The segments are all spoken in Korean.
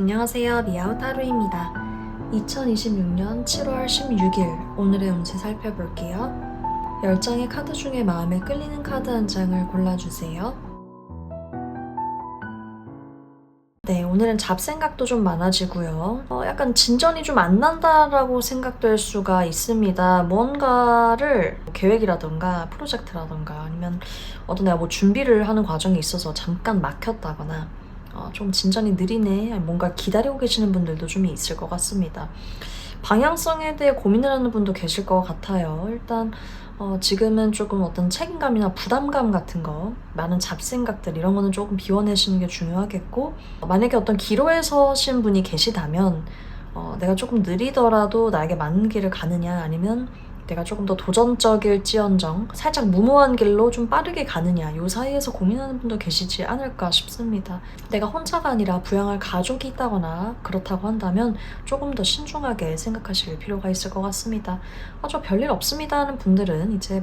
안녕하세요. 미아우타루입니다. 2026년 7월 16일 오늘의 운세 살펴볼게요. 10장의 카드 중에 마음에 끌리는 카드 한 장을 골라주세요. 네, 오늘은 잡생각도 좀 많아지고요. 약간 진전이 좀 안 난다라고 생각될 수가 있습니다. 뭔가를 계획이라던가 프로젝트라던가 아니면 어떤 내가 뭐 준비를 하는 과정에 있어서 잠깐 막혔다거나 좀 진전이 느리네, 뭔가 기다리고 계시는 분들도 좀 있을 것 같습니다. 방향성에 대해 고민을 하는 분도 계실 것 같아요. 일단 지금은 조금 어떤 책임감이나 부담감 같은 거, 많은 잡생각들 이런 거는 조금 비워내시는 게 중요하겠고, 만약에 어떤 기로에 서신 분이 계시다면 내가 조금 느리더라도 나에게 맞는 길을 가느냐, 아니면 내가 조금 더 도전적일지언정 살짝 무모한 길로 좀 빠르게 가느냐, 요 사이에서 고민하는 분도 계시지 않을까 싶습니다. 내가 혼자가 아니라 부양할 가족이 있다거나 그렇다고 한다면 조금 더 신중하게 생각하실 필요가 있을 것 같습니다. 저 별일 없습니다 하는 분들은 이제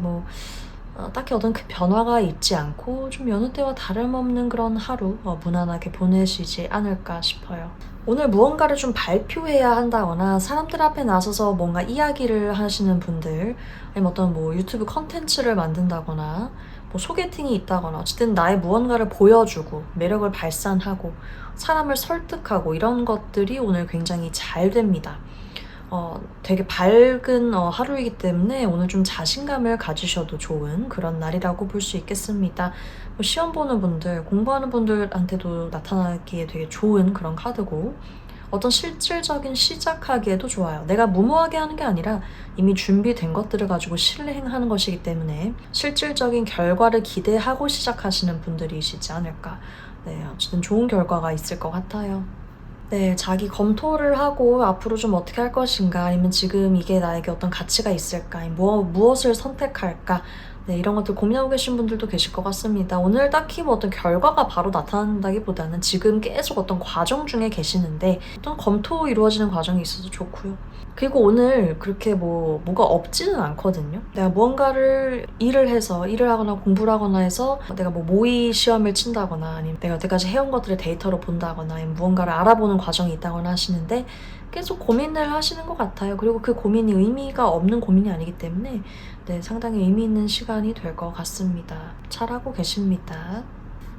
딱히 어떤 큰 변화가 있지 않고 좀 여느 때와 다름없는 그런 하루 무난하게 보내시지 않을까 싶어요. 오늘 무언가를 좀 발표해야 한다거나 사람들 앞에 나서서 뭔가 이야기를 하시는 분들, 아니면 어떤 유튜브 컨텐츠를 만든다거나 소개팅이 있다거나, 어쨌든 나의 무언가를 보여주고 매력을 발산하고 사람을 설득하고 이런 것들이 오늘 굉장히 잘 됩니다. 되게 밝은 하루이기 때문에 오늘 좀 자신감을 가지셔도 좋은 그런 날이라고 볼 수 있겠습니다. 시험 보는 분들, 공부하는 분들한테도 나타나기에 되게 좋은 그런 카드고, 어떤 실질적인 시작하기에도 좋아요. 내가 무모하게 하는 게 아니라 이미 준비된 것들을 가지고 실행하는 것이기 때문에 실질적인 결과를 기대하고 시작하시는 분들이시지 않을까. 네, 어쨌든 좋은 결과가 있을 것 같아요. 네, 자기 검토를 하고 앞으로 좀 어떻게 할 것인가, 아니면 지금 이게 나에게 어떤 가치가 있을까, 무엇을 선택할까, 네, 이런 것들 고민하고 계신 분들도 계실 것 같습니다. 오늘 딱히 어떤 결과가 바로 나타난다기보다는 지금 계속 어떤 과정 중에 계시는데 어떤 검토 이루어지는 과정이 있어서 좋고요. 그리고 오늘 그렇게 뭐가 없지는 않거든요. 내가 무언가를 일을 하거나 공부를 하거나 해서 내가 모의 시험을 친다거나, 아니면 내가 여태까지 해온 것들을 데이터로 본다거나, 아니면 무언가를 알아보는 과정이 있다거나 하시는데 계속 고민을 하시는 것 같아요. 그리고 그 고민이 의미가 없는 고민이 아니기 때문에 네, 상당히 의미 있는 시간이 될 것 같습니다. 잘하고 계십니다.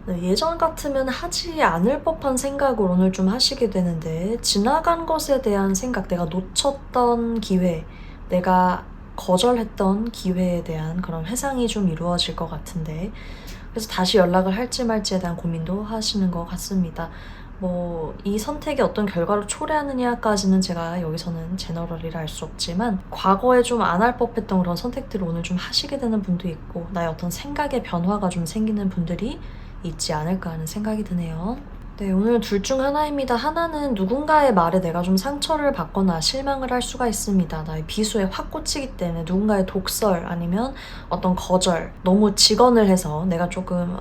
네, 예전 같으면 하지 않을 법한 생각을 오늘 좀 하시게 되는데, 지나간 것에 대한 생각, 내가 놓쳤던 기회, 내가 거절했던 기회에 대한 그런 회상이 좀 이루어질 것 같은데, 그래서 다시 연락을 할지 말지에 대한 고민도 하시는 것 같습니다. 이 선택이 어떤 결과를 초래하느냐까지는 제가 여기서는 제너럴이라 할 수 없지만, 과거에 좀 안 할 법했던 그런 선택들을 오늘 좀 하시게 되는 분도 있고, 나의 어떤 생각의 변화가 좀 생기는 분들이 있지 않을까 하는 생각이 드네요. 네, 오늘 둘 중 하나입니다. 하나는 누군가의 말에 내가 좀 상처를 받거나 실망을 할 수가 있습니다. 나의 비수에 확 꽂히기 때문에 누군가의 독설, 아니면 어떤 거절, 너무 직언을 해서 내가 조금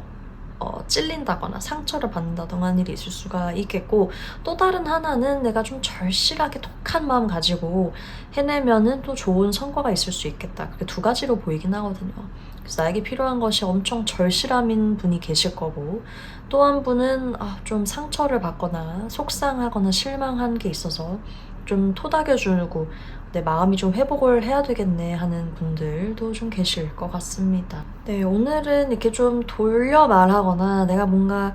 찔린다거나 상처를 받는다던가 하는 일이 있을 수가 있겠고, 또 다른 하나는 내가 좀 절실하게 독한 마음 가지고 해내면은 또 좋은 성과가 있을 수 있겠다. 그게 두 가지로 보이긴 하거든요. 그래서 나에게 필요한 것이 엄청 절실함인 분이 계실 거고, 또 한 분은 좀 상처를 받거나 속상하거나 실망한 게 있어서 좀 토닥여주고 내 마음이 좀 회복을 해야 되겠네 하는 분들도 좀 계실 것 같습니다. 네, 오늘은 이렇게 좀 돌려 말하거나 내가 뭔가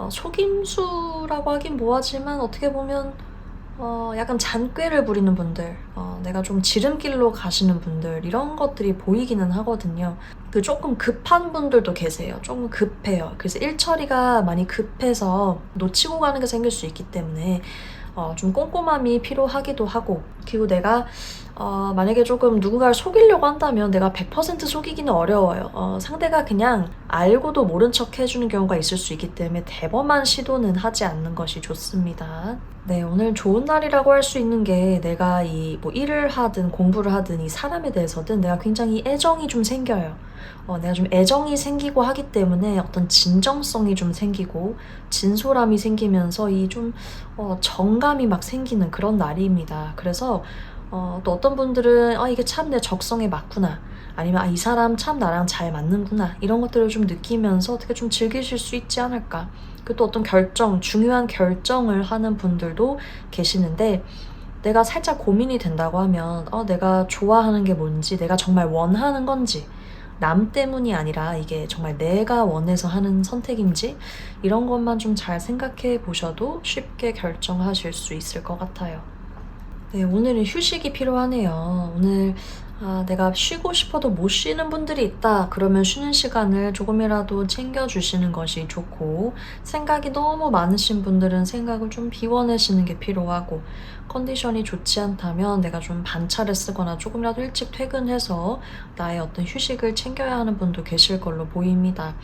속임수라고 하긴 뭐하지만, 어떻게 보면 약간 잔꾀를 부리는 분들, 내가 좀 지름길로 가시는 분들, 이런 것들이 보이기는 하거든요. 조금 급한 분들도 계세요. 조금 급해요. 그래서 일 처리가 많이 급해서 놓치고 가는 게 생길 수 있기 때문에 좀 꼼꼼함이 필요하기도 하고, 그리고 내가 만약에 조금 누군가를 속이려고 한다면 내가 100% 속이기는 어려워요. 상대가 그냥 알고도 모른 척 해주는 경우가 있을 수 있기 때문에 대범한 시도는 하지 않는 것이 좋습니다. 네, 오늘 좋은 날이라고 할 수 있는 게, 내가 일을 하든 공부를 하든 이 사람에 대해서든 내가 굉장히 애정이 좀 생겨요. 내가 좀 애정이 생기고 하기 때문에 어떤 진정성이 좀 생기고 진솔함이 생기면서 이 좀 정감이 막 생기는 그런 날입니다. 그래서 또 어떤 분들은 이게 참 내 적성에 맞구나. 아니면 이 사람 참 나랑 잘 맞는구나. 이런 것들을 좀 느끼면서 어떻게 좀 즐기실 수 있지 않을까. 그리고 또 어떤 중요한 결정을 하는 분들도 계시는데 내가 살짝 고민이 된다고 하면 내가 좋아하는 게 뭔지, 내가 정말 원하는 건지, 남 때문이 아니라 이게 정말 내가 원해서 하는 선택인지 이런 것만 좀 잘 생각해 보셔도 쉽게 결정하실 수 있을 것 같아요. 네, 오늘은 휴식이 필요하네요. 오늘 내가 쉬고 싶어도 못 쉬는 분들이 있다. 그러면 쉬는 시간을 조금이라도 챙겨주시는 것이 좋고, 생각이 너무 많으신 분들은 생각을 좀 비워내시는 게 필요하고, 컨디션이 좋지 않다면 내가 좀 반차를 쓰거나 조금이라도 일찍 퇴근해서 나의 어떤 휴식을 챙겨야 하는 분도 계실 걸로 보입니다.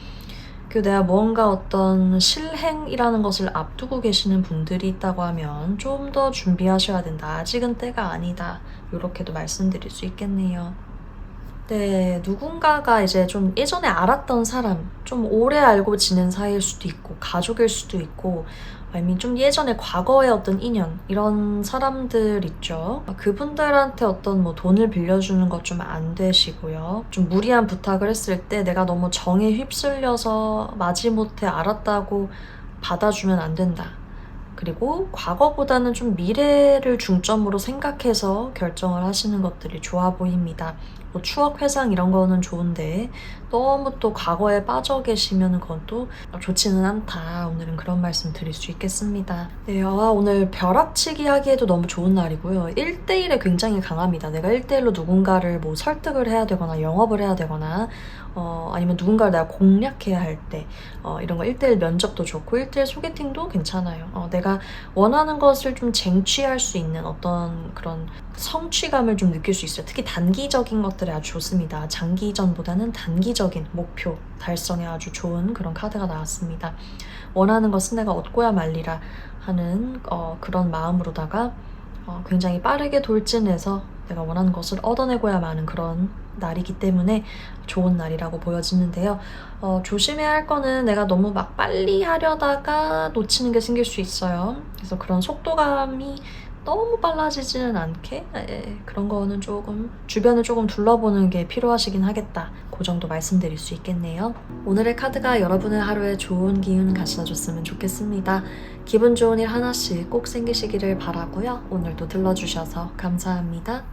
내가 뭔가 어떤 실행이라는 것을 앞두고 계시는 분들이 있다고 하면 좀 더 준비하셔야 된다. 아직은 때가 아니다. 요렇게도 말씀드릴 수 있겠네요. 네, 누군가가 이제 좀 예전에 알았던 사람, 좀 오래 알고 지낸 사이일 수도 있고, 가족일 수도 있고, 아니면 좀 예전에 과거의 어떤 인연, 이런 사람들 있죠. 그분들한테 어떤 뭐 돈을 빌려주는 것 좀 안 되시고요. 좀 무리한 부탁을 했을 때 내가 너무 정에 휩쓸려서 마지못해 알았다고 받아주면 안 된다. 그리고 과거보다는 좀 미래를 중점으로 생각해서 결정을 하시는 것들이 좋아 보입니다. 뭐 추억 회상 이런 거는 좋은데 너무 또 과거에 빠져 계시면 그건 또 좋지는 않다. 오늘은 그런 말씀 드릴 수 있겠습니다. 네, 오늘 벼락치기 하기에도 너무 좋은 날이고요. 1대1에 굉장히 강합니다. 내가 1대1로 누군가를 뭐 설득을 해야 되거나 영업을 해야 되거나 아니면 누군가를 내가 공략해야 할 때 이런 거 1대1 면접도 좋고 1대1 소개팅도 괜찮아요. 내가 원하는 것을 좀 쟁취할 수 있는 어떤 그런 성취감을 좀 느낄 수 있어요. 특히 단기적인 것들이 아주 좋습니다. 장기전보다는 단기적인 목표 달성에 아주 좋은 그런 카드가 나왔습니다. 원하는 것은 내가 얻고야 말리라 하는 그런 마음으로다가 굉장히 빠르게 돌진해서 내가 원하는 것을 얻어내고야 마는 그런 날이기 때문에 좋은 날이라고 보여지는데요. 조심해야 할 거는 내가 너무 막 빨리 하려다가 놓치는 게 생길 수 있어요. 그래서 그런 속도감이 너무 빨라지지는 않게 그런 거는 조금 주변을 조금 둘러보는 게 필요하시긴 하겠다. 그 정도 말씀드릴 수 있겠네요. 오늘의 카드가 여러분의 하루에 좋은 기운 가져다 줬으면 좋겠습니다. 기분 좋은 일 하나씩 꼭 생기시기를 바라고요. 오늘도 들러주셔서 감사합니다.